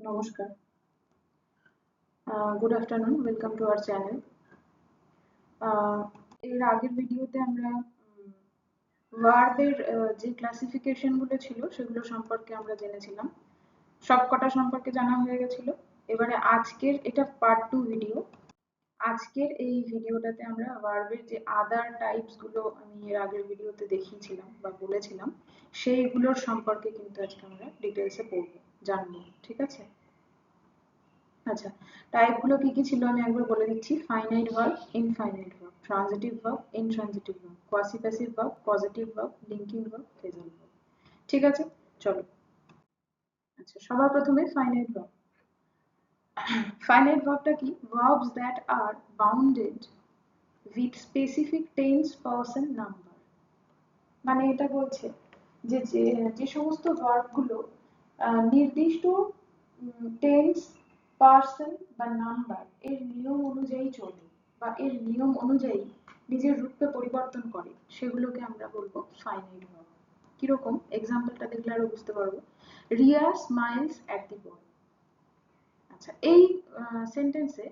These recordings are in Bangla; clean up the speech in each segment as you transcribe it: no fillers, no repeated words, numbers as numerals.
নমস্কার, good afternoon, welcome to our channel. এর আগের ভিডিওতে আমরা ভার্বের যে ক্লাসিফিকেশন গুলো ছিল সেগুলো সম্পর্কে আমরা জেনেছিলাম। সবকটা সম্পর্কে জানা হয়ে গেছিল। এবারে আজকের এটা পার্ট 2 ভিডিও। আজকের এই ভিডিওটাতে আমরা ভার্বের যে আদার টাইপস গুলো আমি এর আগের ভিডিওতে দেখিয়েছিলাম বা বলেছিলাম সেইগুলোর সম্পর্কে কিন্তু আজকে আমরা ডিটেলসে পড়বো, জানবো। ঠিক আছে? আচ্ছা, টাইপ গুলো কি কি ছিল আমি একবার বলে দিচ্ছি। Finite verb, infinite verb, transitive verb, intransitive verb, quasi passive verb, positive verb, linking verb, phrasal verb. ঠিক আছে, চলো। আচ্ছা, সবার প্রথমে ফাইনাইট ভার্ব। ফাইনাইট ভার্বটা কি? Verbs that are bounded with specific tense, person, number. মানে এটা বলছে যে যে যে সমস্ত ভার্বগুলো নির্দিষ্ট টেন্স, পার্সন বা নাম্বার এর নিয়ম অনুযায়ী চলে বা এর নিয়ম অনুযায়ী নিজের রূপকে পরিবর্তন করে সেগুলোকে আমরা বলবো ফাইনাইট ভার্ব। কিরকম? এক্সাম্পলটা দেখলে আরো বুঝতে পারবো। রিয়া স্মাইলস অ্যাট দি বয়। আচ্ছা, এই সেন্টেন্সে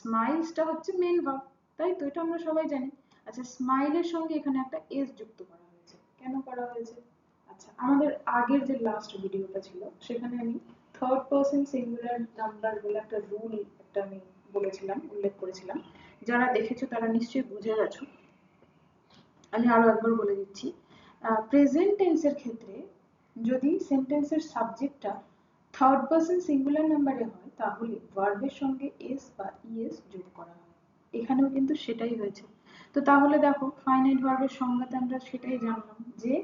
স্মাইলসটা হচ্ছে মেন ভার্ব, তাই তো? এটা আমরা সবাই জানি। আচ্ছা, স্মাইলের সঙ্গে এখানে একটা এস যুক্ত করা হয়েছে। কেন করা হয়েছে? আচ্ছা, আমাদের আগের যে লাস্ট ভিডিওটা ছিল সেখানে আমি থার্ড পারসন সিঙ্গুলার নাম্বার বলে একটা রুল একটা আমি বলেছিলাম, উল্লেখ করেছিলাম। যারা দেখেছো তারা নিশ্চয়ই বুঝে গেছো। আমি আরো একবার বলে দিচ্ছি। প্রেজেন্ট টেন্সের ক্ষেত্রে যদি সেন্টেন্সের সাবজেক্টটা থার্ড পারসন সিঙ্গুলার নাম্বারে হয় তাহলে ভার্বের সঙ্গে এস বা ইএস যোগ করা হয়। এখানেও কিন্তু সেটাই হয়েছে। তো তাহলে দেখো, ফাইনাইট ভার্বের সংজ্ঞাতে আমরা সেটাই জানলাম যে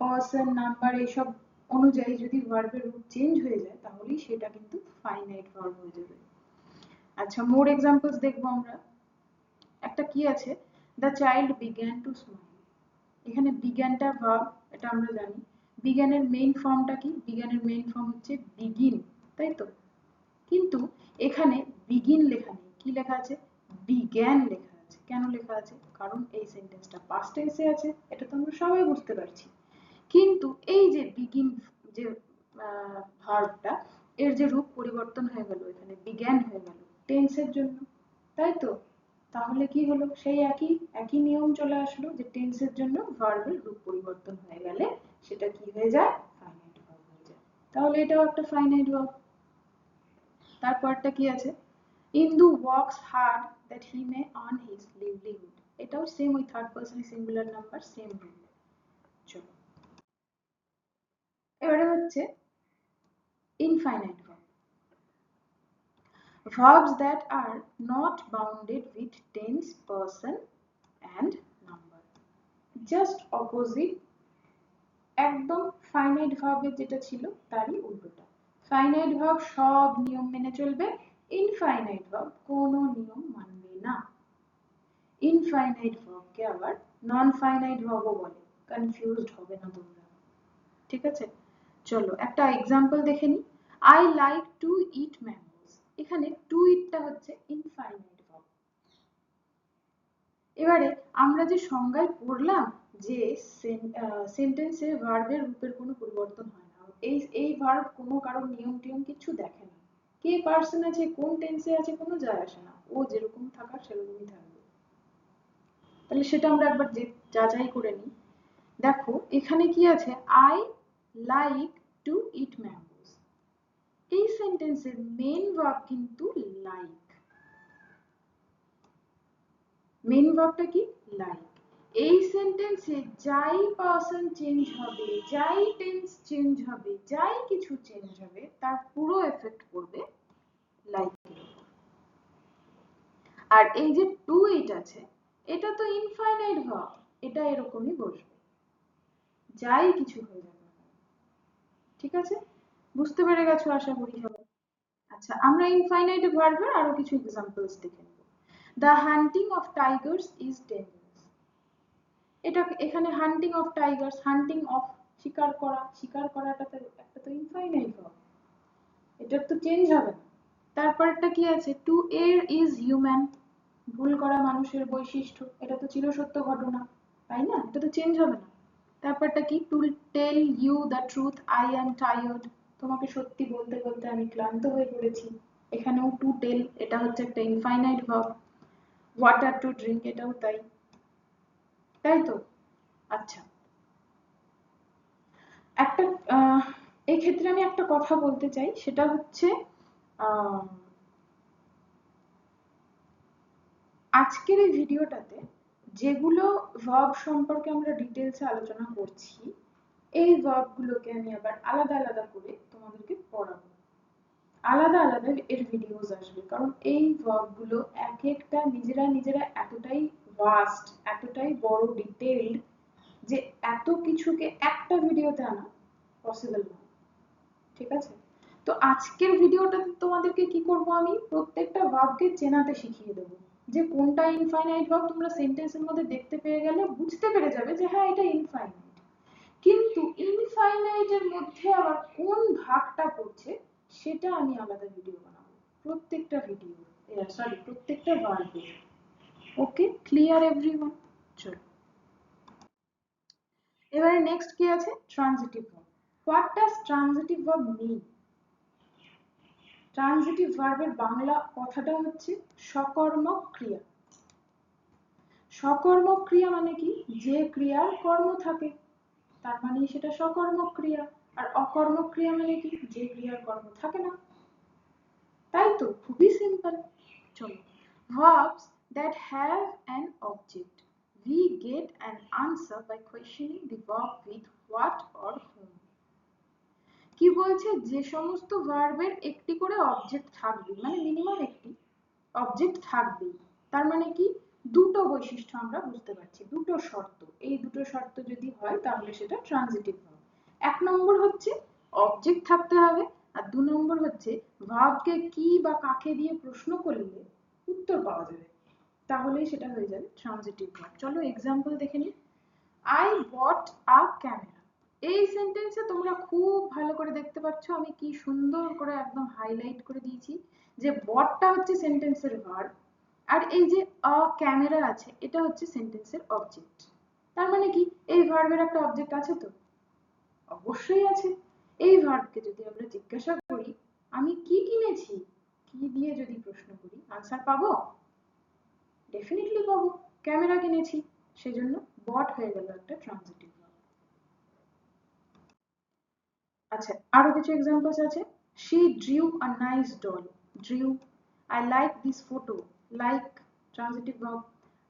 পারসন, নাম্বার এইসব অনুযায়ী যদি ভার্বের রূপ চেঞ্জ হয়ে যায় তাহলেই সেটা কিন্তু ফাইনাইট ভার্ব হয়ে যাবে। আচ্ছা, মোর এক্সাম্পলস দেখবো আমরা। একটা কি আছে, the child began to smile. এখানে বিজ্ঞানটা ভার্ব, এটা আমরা জানি। বিজ্ঞানের মেইন ফর্মটা কি? বিজ্ঞানের মেইন ফর্ম হচ্ছে বিগিন, তাই তো? কিন্তু এখানে বিগিন লেখা নেই, কি লেখা আছে? বিজ্ঞান লেখা আছে। কেন লেখা আছে? কারণ এই সেন্টেন্সটা পাস্ট টেন্সে আছে, এটা তো আমরা সবাই বুঝতে পারছি। কিন্তু এই যে বিগিন যে ভার্বটা, এর যে রূপ পরিবর্তন হয়ে গেল, এখানে বিজ্ঞান হয়ে গেল টেন্সের জন্য, তাই তো? তাহলে কি হলো? সেই একই একই নিয়ম চলে আসলো যে টেন্সের জন্য ভার্বের রূপ পরিবর্তন হয়ে গেলে সেটা কি হয়ে যায়? ফাইনাইট ভার্ব হয়ে যায়। তাহলে এটাও একটা ফাইনাইট ভার্ব। তারপরটা কি আছে? Indu works hard that he may earn his livelihood. এটাও সেম, ওই third person singular number, same rule. চলো, এবারে হচ্ছে infinite verb. Verbs that are not bounded with tense, person and number. Just opposite, একদম ফাইনাইট ভার্বের যেটা ছিল তারই উল্টোটা। ফাইনাইট ভার্ব সব নিয়ম মেনে চলবে, ইনফাইনাইট ভার্ব কোনো নিয়ম মানবে না। ইনফাইনাইট ভার্বকে আবার নন ফাইনাইট ভার্বও বলে, কনফিউজড হবে না তোমরা। ঠিক আছে, চলো একটা এক্সাম্পল দেখে নি। I like to it mangoes. এখানে টু ইটটা হচ্ছে ইনফাইনাইট ভার্ব। এবারে আমরা যে সংজ্ঞায় পড়লাম যে সেন্টেন্সে ভার্বের রূপের কোনো পরিবর্তন হয় না, এই ভার্ব কোনো কারণ নিয়ম টিয়ম কিছু দেখে না। কে পার্সন আছে, কোন টেন্সে আছে, কোনো যায় আসে না, ও যেরকম থাকার সেরকমই থাকবে। তাহলে সেটা আমরা একবার যাচাই করে নিই। দেখো এখানে কি আছে? I like to it mangoes. এই সেন্টেন্সের মেন ভার্ব কিন্তু লাইক। মেন ভার্বটা কি? লাইক। এই সেন্টেন্সে যাই পারসন চেঞ্জ হবে, যাই টেন্স চেঞ্জ হবে, যাই কিছু চেঞ্জ হবে, তার পুরো এফেক্ট পড়বে লাইকের উপর। আর এই যে টু ইট আছে, এটা তো ইনফাইনাইট ভার্ব, এটা এরকমই বসবে যাই কিছু হয়ে যাবে। ঠিক আছে, বুঝতে পেরে গেছো আশা করি সবাই। আচ্ছা, আমরা ইনফাইনাইট ভার্বের আরো কিছু এক্সাম্পলস দেখে নেব। The hunting of Tigers is dangerous. এটা এখানে হান্টিং অফ টাইগার্স, হান্টিং অফ শিকার করা, শিকার করাটা তো একটা তো ইনফাইনাইট ভার্ব, এটা তো চেঞ্জ হবে না। তারপরটা কি আছে? টু এর ইজ হিউম্যান। ভুল করা মানুষের বৈশিষ্ট্য, এটা তো চিরসত্য ঘটনা, তাই না? এটা তো চেঞ্জ হবে না। তারপরটা কি? To tell you the truth I am tired. তোমাকে সত্যি বলতে বলতে আমি ক্লান্ত হয়ে পড়েছি। এখানেও টু টেল, এটা হচ্ছে একটা infinite verb. Water to drink, এটাও তাই, তাই তো? আচ্ছা, একটা এই ক্ষেত্রে আমি একটা কথা বলতে চাই, সেটা হচ্ছে আজকের এই ভিডিওটাতে যেগুলো ভার্ব সম্পর্কে আমরা ডিটেলসে আলোচনা করছি, এই ভার্বগুলোকে আমি আবার আলাদা আলাদা করে তোমাদেরকে পড়াবো। আলাদা আলাদা এর ভিডিওস আসবে, কারণ এই ভার্বগুলো এক একটা নিজেরা নিজেরা এতটাই ভাস্ট, এতটাই বড় ডিটেইলড, যে এত কিছুকে একটা ভিডিওতে আনা পসিবল না। ঠিক আছে? তো আজকের ভিডিওটাতে তোমাদেরকে কি করব, আমি প্রত্যেকটা ভার্বকে চেনাতে শিখিয়ে দেবো, যে কোনটা ইনফাইনাইট ভার্ব তোমরা সেন্টেন্সের মধ্যে দেখতে পেয়ে গেলে বুঝতে পেরে যাবে যে হ্যাঁ এটা ইনফাইনাইট। কিন্তু ইনফাইনাইটের মধ্যে আবার কোন ভাগটা পড়ছে সেটা আমি আলাদা ভিডিও বানাবো, প্রত্যেকটা ভিডিও, সরি প্রত্যেকটা ভার্বে। ওকে, ক্লিয়ার এভরিওয়ান? চলো, এবারে নেক্সট কি আছে? Transitive verb. What does transitive verb mean? Transitive ভার্বের বাংলা কথাটা হচ্ছে সকর্মক ক্রিয়া। সকর্মক ক্রিয়া মানে কি? যে ক্রিয়ার কর্ম থাকে, তার মানে সেটা সকর্মক ক্রিয়া। আর অকর্মক ক্রিয়া মানে কি? যে ক্রিয়ার কর্ম থাকে না। তাই তো, খুবই সিম্পল। চলো, verbs that have an object, we get an answer by questioning the verb with what or whom। কি বলছে? যে সমস্ত ভার্বের একটি করে অবজেক্ট থাকবে, মানে মিনিমাম একটি অবজেক্ট থাকবেই, তার মানে কি? দুটো বৈশিষ্ট্য আমরা বুঝতে পারছি, দুটো শর্ত। এই দুটো শর্ত যদি হয় তাহলে সেটা ট্রানজিটিভ ভার্ব। এক নম্বর হচ্ছে অবজেক্ট থাকতে হবে, আর দু নম্বর হচ্ছে ভার্বকে কি বা কাকে দিয়ে প্রশ্ন করলে উত্তর পাওয়া যাবে, তাহলেই সেটা হয়ে যাবে ট্রানজিটিভ ভার্ব। চলো এক্সাম্পল দেখে নিই। I bought a camera. এই সেন্টেন্সে তোমরা খুব ভালো করে দেখতে পাচ্ছ আমি কি সুন্দর করে একদম হাইলাইট করে দিয়েছি যে বটটা হচ্ছে সেন্টেন্সের ভার্ব, আর এই যে আ ক্যামেরা আছে এটা হচ্ছে সেন্টেন্সের অবজেক্ট। তার মানে কি? এই ভার্বের একটা অবজেক্ট আছে তো? অবশ্যই আছে। এই ভার্বকে যদি আমরা জিজ্ঞাসা করি আমি কি কিনেছি, কি দিয়ে যদি প্রশ্ন করি, আনসার পাবো? ডেফিনেটলি পাবো, ক্যামেরা কিনেছি, সেজন্য বট হয়ে গেল একটা ট্রানজিটিভ ভার্ব। আচ্ছা, আরো কিছু এক্সাম্পলস আছে। she drew a nice doll, drew। I like this photo, like transitive verb.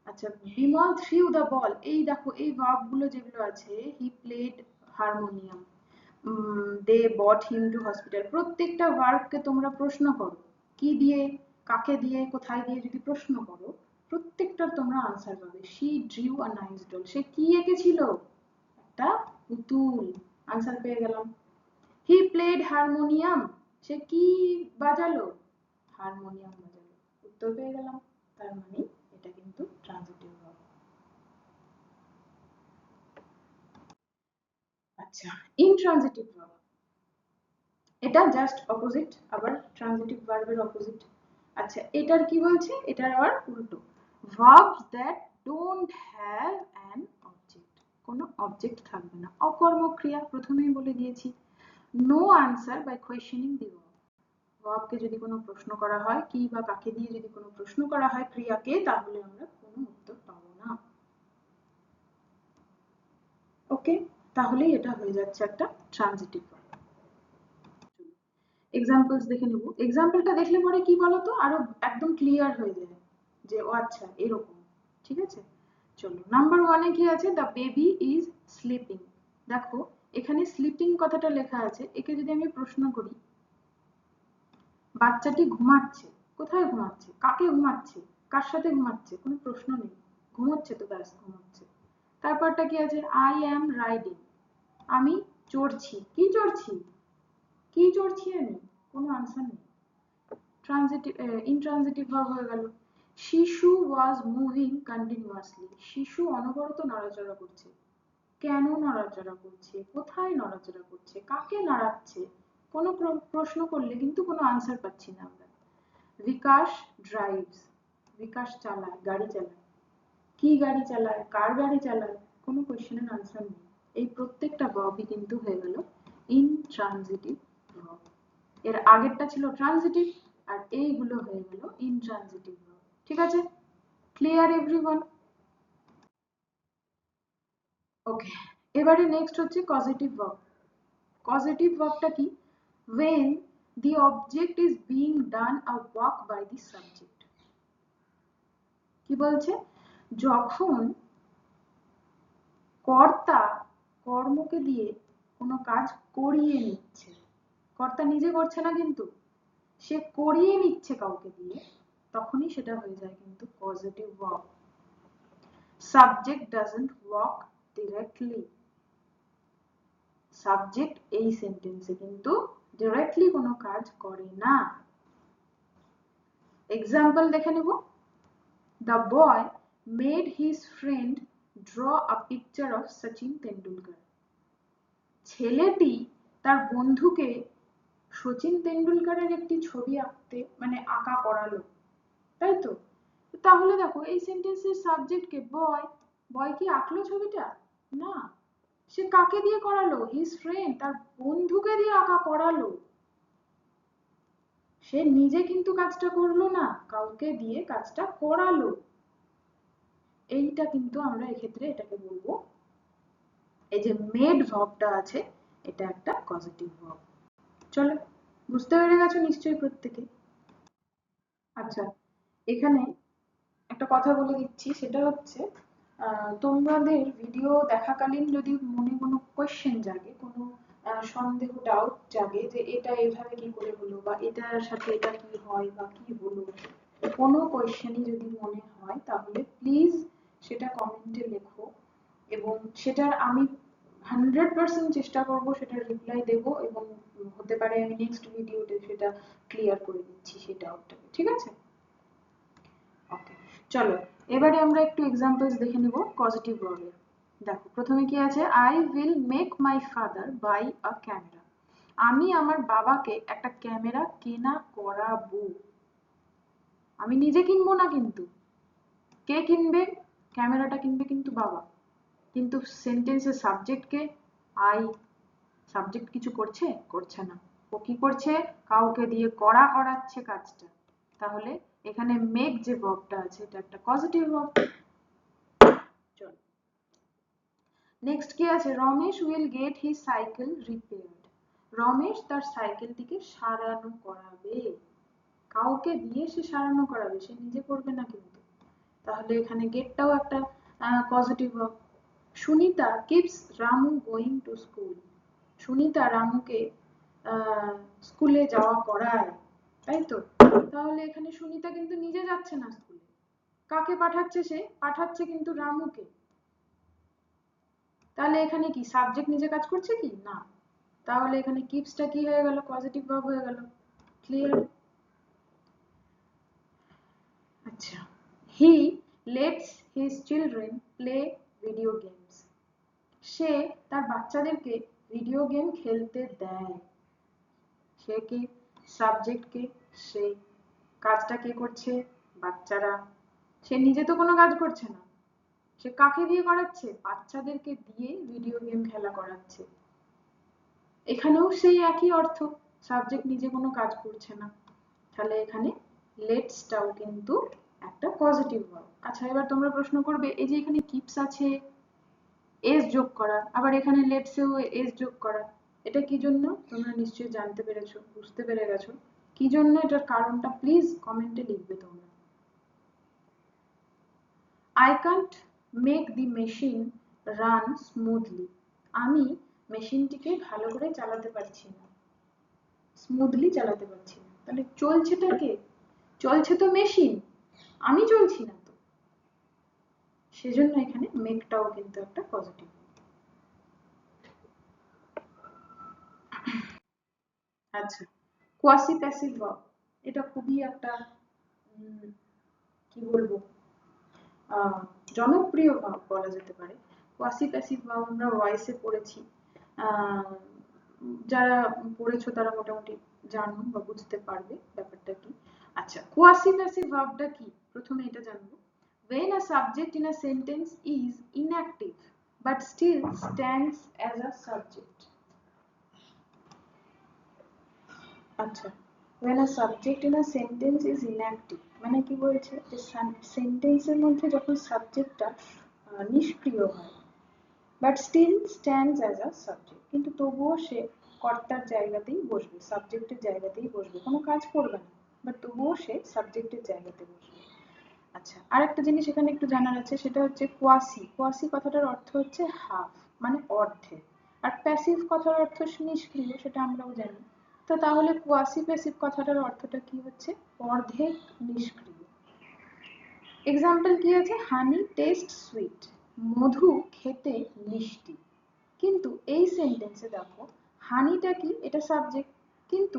আচ্ছা, বিমল threw the ball, এই দেখো এই ভার্ব গুলো যেগুলো আছে, he played harmonium, they brought him to hospital, প্রত্যেকটা ভার্বকে তোমরা প্রশ্ন করো কি দিয়ে, কাকে দিয়ে, কোথায় দিয়ে, যদি প্রশ্ন করো প্রত্যেকটার তোমরা আনসার পাবে। she drew a nice doll, সে কি এঁকেছিল? একটা পুতুল, আনসার পেয়ে গেলাম। হি প্লেড হারমোনিয়াম, সে কি বাজালো? হারমোনিয়াম বাজালো, উত্তর পেয়ে গেলাম। তার মানে এটা কিন্তু ট্রানজিটিভ ভার্ব। আচ্ছা, ইনট্রানজিটিভ ভার্ব, এটা জাস্ট অপোজিট, আবার ট্রানজিটিভ ভার্বের অপোজিট। আচ্ছা, এটার কি বলছে? এটার আবার উল্টো, verbs that don't have an object, কোনো অবজেক্ট থাকবে না, অকর্মক ক্রিয়া, প্রথমেই বলে দিয়েছি। no answer by questioning the verb, ভার্বকে যদি কোনো প্রশ্ন করা হয়, কি বা কাকে দিয়ে যদি কোনো প্রশ্ন করা হয় ক্রিয়াকে, তাহলে আমরা কোনো উত্তর পাবো না। ওকে, তাহলেই এটা হয়ে যাচ্ছে একটা ট্রানজিটিভ ভার্ব। এক্সাম্পলস দেখে নেব। এক্সাম্পলটা দেখলে পরে কি বলতো আরো একদম ক্লিয়ার হয়ে যায় যে ও আচ্ছা এরকম। ঠিক আছে, চলো নাম্বার ওয়ানে কি আছে? The baby is sleeping. দেখো এখানে স্লিপিং কথাটা লেখা আছে, একে যদি আমি প্রশ্ন করি বাচ্চাটি ঘুমাচ্ছে, কোথায় ঘুমাচ্ছে, কাকে ঘুমাচ্ছে, কার সাথে ঘুমাচ্ছে, কোনো প্রশ্ন নেই, ঘুমোচ্ছে তো ব্যাস ঘুমোচ্ছে। তারপরটা কি আছে? আই অ্যাম রাইডিং, আমি চড়ছি, কি চড়ছি, কি চড়ছি আমি, কোনো আনসার নেই, ট্রানজিটিভ ইনট্রানজিটিভ ভার্ব হয়ে গেল। শিশু ওয়াজ মুভিং কন্টিনিউয়াসলি, শিশু অনবরত নড়াচড়া করছে, কেন নড়াচড়া করছে, কোথায় নড়াচড়া করছে, কাকে নাড়াচ্ছে, কোনো প্রশ্ন করলে কিন্তু কোনো আনসার পাচ্ছি না আমরা। বিকাশ ড্রাইভস, বিকাশ চালায়, গাড়ি চালায়, কি গাড়ি চালায়, কার গাড়ি চালায়, কোনো কোয়েশ্চেনের আনসার নেই। এই প্রত্যেকটা ভার্বই কিন্তু হয়ে গেল ইনট্রানজিটিভ ভার্ব, এর আগেরটা ছিল ট্রানজিটিভ আর এইগুলো হয়ে গেল ইনট্রানজিটিভ ভার্ব। ঠিক আছে, ক্লিয়ার এভরিওয়ান? ওকে, এবারে নেক্সট হচ্ছে কজেটিভ ভার্ব। কজেটিভ ভার্বটা কি? when the object is being done a work by the subject। কি বলছে? যখন কর্তা কর্মকে দিয়ে কোনো কাজ করিয়ে নিচ্ছে, কর্তা নিজে করছে না কিন্তু সে করিয়ে নিচ্ছে কাউকে দিয়ে, তখনই সেটা হয়ে যায় কিন্তু positive verb. Subject doesn't work directly. Subject এই সেন্টেন্সে কিন্তু ডিরেক্টলি কোনো কাজ করে না। এক্সাম্পল দেখে নেব। The boy made his friend draw a picture of Sachin Tendulkar. ছেলেটি তার বন্ধুকে সচিন তেন্ডুলকারের একটি ছবি আঁকতে মানে আঁকা করালো, তাই তো? তাহলে দেখো এই সেন্টেন্সের সাবজেক্ট কে? বয়। বয় কি আঁকলো ছবিটা? না, সে কাকে দিয়ে করালো? হিজ ফ্রেন্ড, তার বন্ধুকে দিয়ে আঁকা করালো। সে নিজে কিন্তু কাজটা করলো না, কাউকে দিয়ে কাজটা করালো। এইটা কিন্তু আমরা এক্ষেত্রে এটাকে বলবো, এই যে মেড ভার্বটা আছে এটা একটা পজিটিভ ভার্ব। চলো, বুঝতে পেরে গেছো নিশ্চয়ই প্রত্যেকে? আচ্ছা, এখানে একটা কথা বলে দিচ্ছি, সেটা হচ্ছে তোমাদের ভিডিও দেখাকালীন যদি মনে কোনো কোয়েশ্চেন জাগে, কোনো সন্দেহ ডাউট জাগে যে এটা এইভাবে কি করে হলো বা এটার সাথে এটা কি হয় বা কি হলো, কোনো কোয়েশ্চেনই যদি মনে হয় তাহলে প্লিজ সেটা কমেন্টে লেখো এবং সেটার আমি 100% চেষ্টা করব সেটার রিপ্লাই দেব এবং হতে পারে আমি নেক্সট ভিডিওতে সেটা ক্লিয়ার করে দিচ্ছি সেই ডাউটটাকে। ঠিক আছে? ওকে, চলো এবারে আমরা একটু এক্সাম্পলস দেখে নেব পজিটিভ ভার্বের। দেখো প্রথমে কি আছে? I will make my father buy a camera. আমি আমার বাবাকে একটা ক্যামেরা কেনা করাবো। আমি নিজে কিনবো না কিন্তু। কে কিনবে? ক্যামেরাটা কিনবে কিন্তু বাবা। কিন্তু সেন্টেন্সের সাবজেক্ট কে? আই। সাবজেক্ট কিছু করছে? করছে না। ও কি করছে? কাউকে দিয়ে করাচ্ছে কাজটা। তাহলে এখানে মেক যে ভার্বটা আছে এটা একটা পজিটিভ ভার্ব। চল নেক্সট কি আছে? Ramesh will get his cycle repaired. Ramesh তার সাইকেলটিকে সারানো করাবে। কাউকে দিয়ে সে সারানো করাবে, সে নিজে করবে না কিন্তু। তাহলে এখানে গেটটাও একটা positive verb. Sunita keeps Ramu going to school. Sunita রামুকে স্কুলে যাওয়া করায়, তাই তো? তাহলে এখানে সুনিতা কিন্তু নিজে যাচ্ছে না স্কুলে। কাকে পাঠাচ্ছে? সে পাঠাচ্ছে কিন্তু রামুকে। তাহলে এখানে কি সাবজেক্ট নিজে কাজ করছে কি? না। তাহলে এখানে কিপসটা কি হয়ে গেল? পজিটিভ ভার্ব হয়ে গেল। ক্লিয়ার? আচ্ছা, he lets his children play video games. সে তার বাচ্চাদেরকে ভিডিও গেম খেলতে দেয়। সে কি? সাবজেক্ট কে? সে। কাজটা কে করছে? বাচ্চারা। সে নিজে তো কোনো কাজ করছে না, সে কাকে দিয়ে করাচ্ছে? বাচ্চাদেরকে দিয়ে ভিডিও গেম খেলা করাচ্ছে। এখানেও সেই একই অর্থ, সাবজেক্ট নিজে কোনো কাজ করছে না। তাহলে এখানে লেটসটাও কিন্তু একটা পজিটিভ ভার্ব। আচ্ছা, এবার তোমরা প্রশ্ন করবে এই যে এখানে কিপস আছে এস যোগ করা, আবার এখানে লেটসেও এস যোগ করা, এটা কি জন্য? তোমরা নিশ্চয়ই জানতে পেরেছো, বুঝতে পেরে গেছো কি জন্য। এটার কারণটা প্লিজ কমেন্টে লিখবে তোমরা। I can't make the machine run smoothly. আমি মেশিনটিকে ভালো করে চালাতে পারছি না, স্মুথলি চালাতে পারছি না। তাহলে চলছেটা কে? চলছে তো মেশিন, আমি চলছি না তো। সেজন্য এখানে মেকটাও কিন্তু একটা পজিটিভ। আচ্ছা, কোয়াসি প্যাসিভ ভার্ব, এটা খুবই একটা কি বলবো জনপ্রিয় ভার্ব বলা যেতে পারে। কোয়াসি প্যাসিভ ভার্ব আমরা ভয়েসে পড়েছি, যারা পড়েছো তারা মোটামুটি জানো বা বুঝতে পারবে ব্যাপারটা কি। আচ্ছা, কোয়াসি প্যাসিভ ভার্বটা কি প্রথমে এটা জানবো। when a subject in a sentence is inactive but still stands as a subject। আচ্ছা, when a subject in a sentence is inactive, মানে কি বলছে যে সেন্টেন্সের মধ্যে যখন সাবজেক্টটা নিষ্ক্রিয় হয়, but still stands as a subject, কিন্তু তবুও সে কর্তার জায়গাতেই বসবে, সাবজেক্টের জায়গাতেই বসবে, কোনো কাজ করবে না, বাট তবুও সে সাবজেক্টের জায়গাতে বসবে। আচ্ছা, আরেকটা জিনিস এখানে একটু জানার আছে, সেটা হচ্ছে কোয়াসি। কোয়াসি কথাটার অর্থ হচ্ছে হাফ, মানে অর্ধেক। আর প্যাসিভ কথার অর্থ নিষ্ক্রিয়, সেটা আমরাও জানি। তো তাহলে কোয়াসি প্যাসিভ কথাটার অর্থটা কি হচ্ছে? অর্ধেক নিষ্ক্রিয়। এক্সাম্পল কি আছে? হানি টেস্ট সুইট, মধু খেতে মিষ্টি। কিন্তু এই সেন্টেন্সে দেখো, হানিটা কি? এটা সাবজেক্ট, কিন্তু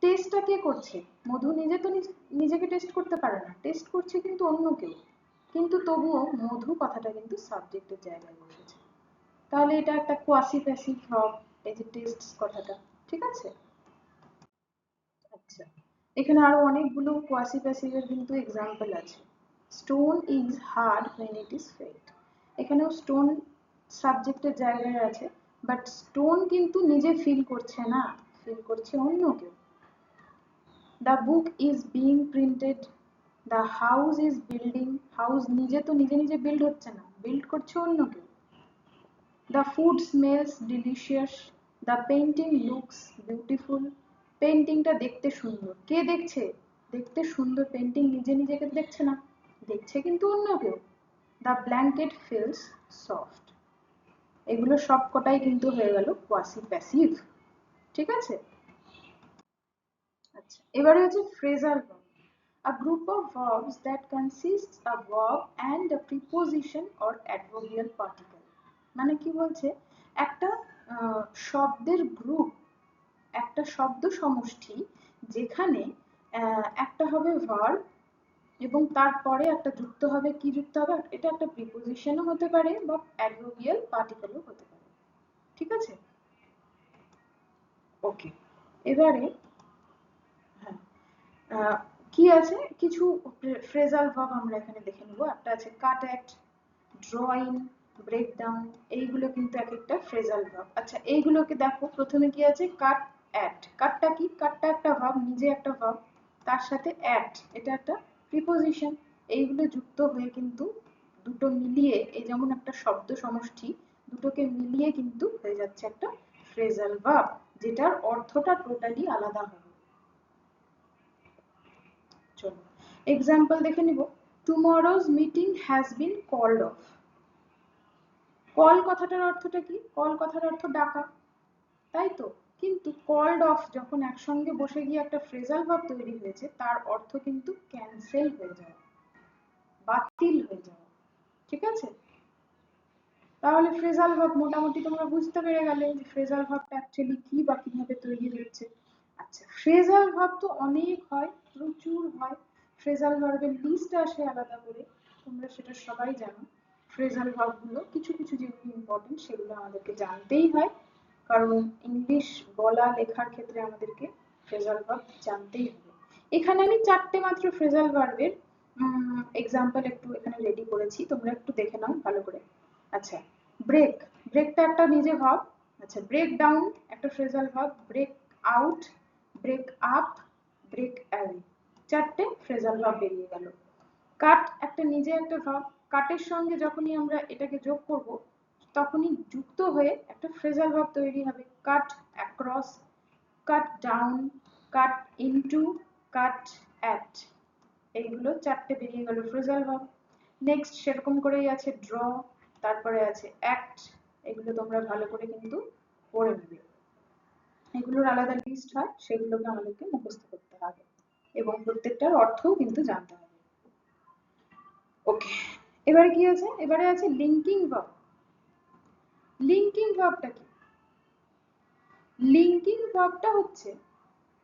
টেস্টটা কে করছে? মধু নিজে তো নিজেকে টেস্ট করতে পারে না, টেস্ট করছে কিন্তু অন্য কেউ, কিন্তু তবুও মধু কথাটা কিন্তু সাবজেক্টের জায়গায় বসেছে। তাহলে এটা একটা কোয়াসি প্যাসিভ ভার্ব, এই যে টেস্ট কথাটা। ঠিক আছে? আচ্ছা, এখানে আরো অনেকগুলো কোয়াসি প্যাসিভের কিন্তু এক্সাম্পল আছে। Stone is hard when it is felt, এখানেও স্টোন সাবজেক্টের জায়গায় আছে, বাট স্টোন কিন্তু নিজে ফিল করছে না, ফিল করছে অন্য কেউ। The book is being printed, the house is building, house নিজে তো নিজে নিজে বিল্ড হচ্ছে না, বিল্ড করছে অন্য কেউ। The food smells delicious, the painting looks beautiful, পেন্টিংটা দেখতে সুন্দর। কে দেখছে? দেখতে সুন্দর পেন্টিং নিজে নিজেকে দেখছে না, দেখছে কিন্তু অন্য কেউ। দ্য ব্ল্যাঙ্কেট ফিলস সফট, এগুলো সব কটাই কিন্তু হয়ে গেল কোয়াসি প্যাসিভ। ঠিক আছে? আচ্ছা, এবারে হচ্ছে phrasal verb. A group of verbs that consists a verb and a preposition or adverbial particle, মানে কি বলছে? একটা শব্দের গ্রুপ, একটা শব্দ সমষ্টি, যেখানে একটা হবে ভার্ব এবং তারপরে একটা যুক্ত হবে। কি যুক্ত হবে? এটা একটা প্রিপোজিশনও হতে পারে বা অ্যাডভার্বিয়াল পার্টিকেলও হতে পারে। ঠিক আছে? ওকে, এবারে হ্যাঁ, কি আছে কিছু ফ্রেজাল ভার্ব আমরা এখানে দেখে নেব। একটা আছে কাট অ্যাট, ড্রয়িং, ব্রেকডাউন, এইগুলো কিন্তু এক একটা ফ্রেজাল ভার্ব। আচ্ছা, এইগুলোকে দেখো, প্রথমে কি আছে? কাট অ্যাট। কাটটা কি? কাটটা একটা ভার্ব, নিজে একটা ভার্ব, তার সাথে অ্যাট, এটা একটা প্রিপোজিশন। এইগুলো যুক্ত হয়ে কিন্তু দুটো মিলিয়ে, এই যেমন একটা শব্দ সমষ্টি, দুটোকে মিলিয়ে কিন্তু হয়ে যাচ্ছে একটা ফ্রেজাল ভার্ব, যেটার অর্থটা টোটালি আলাদা হবে। চলো এক্সাম্পল দেখে নিব। Tomorrow's meeting has been called off. Call কথাটার অর্থটা কি? কল কথার অর্থ ডাকা, তাই তো? কিন্তু কল্ড অফ যখন একসঙ্গে বসে গিয়ে একটা ফ্রেজাল ভার্ব তৈরি হয়েছে, তার অর্থ কিন্তু ক্যান্সেল হয়ে যায়, বাতিল হয়ে যায়। ঠিক আছে? তাহলে ফ্রেজাল ভার্ব মোটামুটি তোমরা বুঝতে পেরে গেলে যে ফ্রেজাল ভার্বটা অ্যাকচুয়ালি কি বা কিভাবে তৈরি হচ্ছে। আচ্ছা, ফ্রেজাল ভার্ব তো অনেক হয়, প্রচুর হয়। ফ্রেজাল ভার্বের লিস্ট আসে আলাদা করে, তোমরা সেটা সবাই জানো। ফ্রেজাল ভার্বগুলো কিছু কিছু যেগুলো ইম্পর্টেন্ট সেগুলো আমাদেরকে জানতেই হয়, কারণ ইংলিশ বলা লেখার ক্ষেত্রে আমাদেরকে ফ্রেজাল ভার্ব জানতেই হবে। এখানে আমি চারটে মাত্র ফ্রেজাল ভার্বের এক্সাম্পল একটু এখানে রেডি করেছি, তোমরা একটু দেখে নাও ভালো করে। আচ্ছা, ব্রেক, ব্রেকটা একটা নিজে ভার্ব। আচ্ছা, ব্রেক ডাউন একটা phrasal verb, break out, break up, break away, চারটে ফ্রেজাল ভার্ব বেরিয়ে গেল। কাট একটা নিজে একটা ভার্ব, কাটের সঙ্গে যখনই আমরা এটাকে যোগ করব, তখনই যুক্ত হয়ে একটা ফ্রেজাল ভার্ব তৈরি হবে। Cut across, cut down, cut into, cut at, এইগুলো চারটে বেরিয়ে গেল ফ্রেজাল ভার্ব। নেক্সট সেরকম করেই আছে ড্র, তারপরে আছে অ্যাক্ট, এগুলো তোমরা ভালো করে কিন্তু পড়ে নেবে। এগুলোর আলাদা লিস্ট হয়, সেগুলোকে আমাদেরকে মুখস্থ করতে হবে এবং প্রত্যেকটার অর্থও কিন্তু জানতে হবে। ওকে, এবারে কি আছে? এবারে আছে লিঙ্কিং ভার্ব। লিঙ্কিং ভার্বটা কি? লিঙ্কিং ভার্বটা হচ্ছে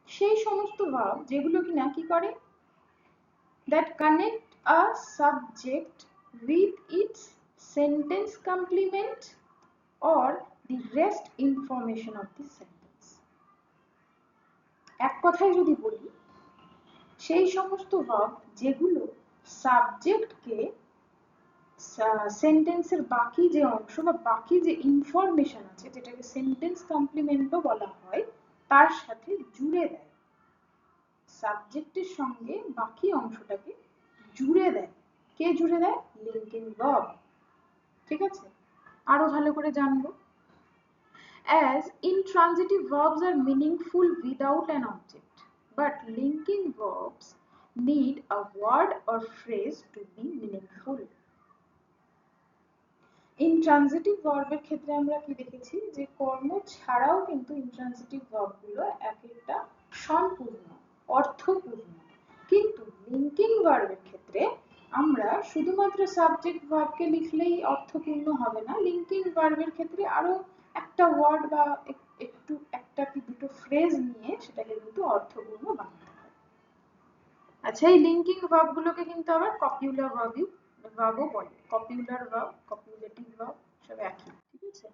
সেই সমস্ত ভার্ব যেগুলো কিনা কি করে? that connect a subject with its sentence complement or the rest information of the sentence. এক কথায় যদি বলি, সেই সমস্ত ভার্ব যেগুলো সাবজেক্টকে সেন্টেন্সের বাকি যে অংশ বা বাকি যে ইনফরমেশন আছে, যেটাকে সেন্টেন্স কমপ্লিমেন্টও বলা হয়, তার সাথে জুড়ে দেয়। সাবজেক্টের সঙ্গে বাকি অংশটাকে জুড়ে দেয়। কে জুড়ে দেয়? Linking verb. ঠিক আছে, আরো ভালো করে জানবো। As intransitive verbs are meaningful without an object, but linking verbs need a word or phrase to be meaningful. Intransitive ভার্বের ক্ষেত্রে আমরা কি দেখেছি যে কর্ম ছাড়াও কিন্তু ইনট্রানজিটিভ ভার্বগুলো এক একটা সম্পূর্ণ অর্থপূর্ণ, কিন্তু লিঙ্কিং ভার্বের ক্ষেত্রে আমরা শুধুমাত্র সাবজেক্ট ভার্বকে লিখলেই অর্থপূর্ণ হবে না, লিঙ্কিং ভার্বের ক্ষেত্রে আরো একটা ওয়ার্ড বা একটু একটা কি দুটো ফ্রেজ নিয়ে সেটাকে কিন্তু অর্থপূর্ণ বানাতে হয়। আচ্ছা, এই লিঙ্কিং ভার্বগুলোকে কিন্তু আবার কপিউলার ভার্বও বলে। কপিউলার ভার্ব, কপিউলেটিভ ভার্ব সব একই। ঠিক আছে,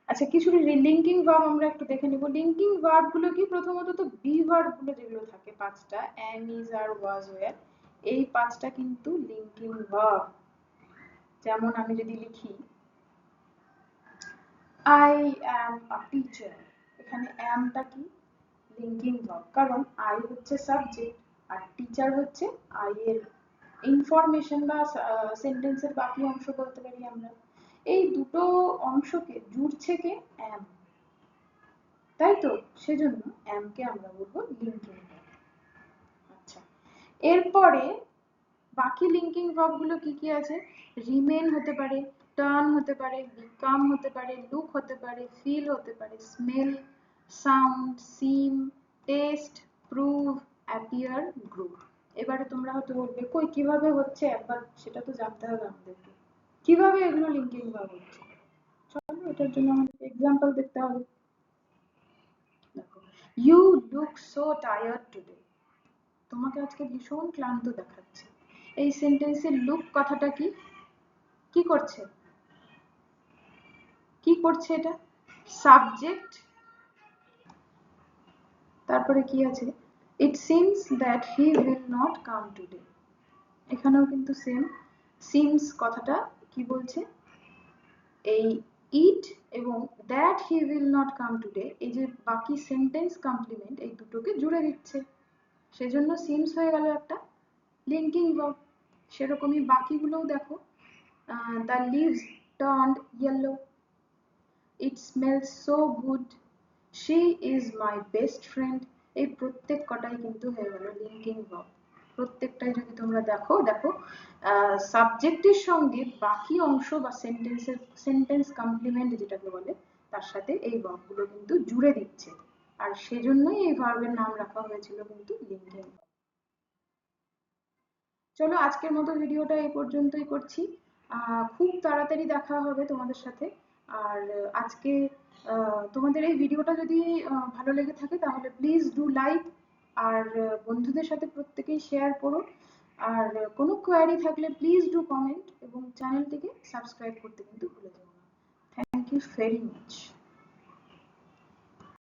আচ্ছা কিছু লিঙ্কিং ভার্ব আমরা একটু দেখে নিব। লিঙ্কিং ভার্ব গুলো কি? প্রথমত তো বি ভার্ব গুলো যেগুলো থাকে পাঁচটা, am, is, are, was, were, এই পাঁচটা কিন্তু লিঙ্কিং ভার্ব। যেমন আমি যদি লিখি I am a teacher, এখানে am টা কি? লিঙ্কিং ভার্ব, কারণ I হচ্ছে সাবজেক্ট আর টিচার হচ্ছে I এর ইনফরমেশন বা সেন্টেন্সের বাকি অংশ বলতে পারি আমরা। এই দুটো অংশকে জুড়ছে কে? am, তাই তো, সেজন্য am কে আমরা বলবো লিঙ্কিং ভার্ব। আচ্ছা, এরপরে বাকি লিঙ্কিং ভার্ব গুলো কি কি আছে? রিমেন হতে পারে, টার্ন হতে পারে, বিকাম হতে পারে, লুক হতে পারে, ফিল হতে পারে, স্মেল, সাউন্ড, সিম, টেস্ট, প্রুভ, অ্যাপিয়ার, গ্রো। এবারে তোমরা হয়তো বলবে কই কিভাবে হচ্ছে, একবার সেটা তো জানতে হবে আমাদেরকে, কিভাবে এগুলো লিঙ্কিং ভার্ব হচ্ছে। চলো এটার জন্য আমাদের এক্সাম্পল দেখতে হবে। দেখো, you look so tired today, তোমাকে আজকে ভীষণ ক্লান্ত দেখাচ্ছে। এই সেন্টেন্সের লুক কথাটা কি? কি করছে? কি করছে এটা? সাবজেক্ট, তারপরে কি আছে? It seems that he will not come today, এখানেও কিন্তু সেম, সিমস কথাটা কি বলছে? এই ইট এবং that he will not come today, এই যে বাকি সেন্টেন্স কমপ্লিমেন্ট এই দুটোকে জুড়ে দিচ্ছে, সেজন্য সিমস হয়ে গেল একটা লিঙ্কিং ভার্ব। সেরকমই বাকিগুলোও দেখো, the leaves turned yellow, it smells so good, she is my best friend, এই প্রত্যেক কটাই কিন্তু হয়ে গেল লিঙ্কিং ভার্ব। প্রত্যেকটাই যদি তোমরা দেখো সাবজেক্টের সঙ্গে বাকি অংশ বা সেন্টেন্স কমপ্লিমেন্ট যেটাকে বলে তার সাথে এই ভার্বগুলো কিন্তু জুড়ে দিচ্ছে, আর সেজন্যই এই ভার্বের নাম রাখা হয়েছিল কিন্তু লিঙ্কিং ভার্ব। চলো আজকের মতো ভিডিওটা এই পর্যন্তই করছি। খুব তাড়াতাড়ি দেখা হবে তোমাদের সাথে। আর আজকে তোমাদের এই ভিডিওটা যদি ভালো লেগে থাকে তাহলে প্লিজ ডু লাইক, আর বন্ধুদের সাথে প্রত্যেকেই শেয়ার করো, আর কোনো কোয়ারি থাকলে প্লিজ ডু কমেন্ট, এবং চ্যানেলটিকে সাবস্ক্রাইব করতে কিন্তু ভুলে যেও না। Thank you very much.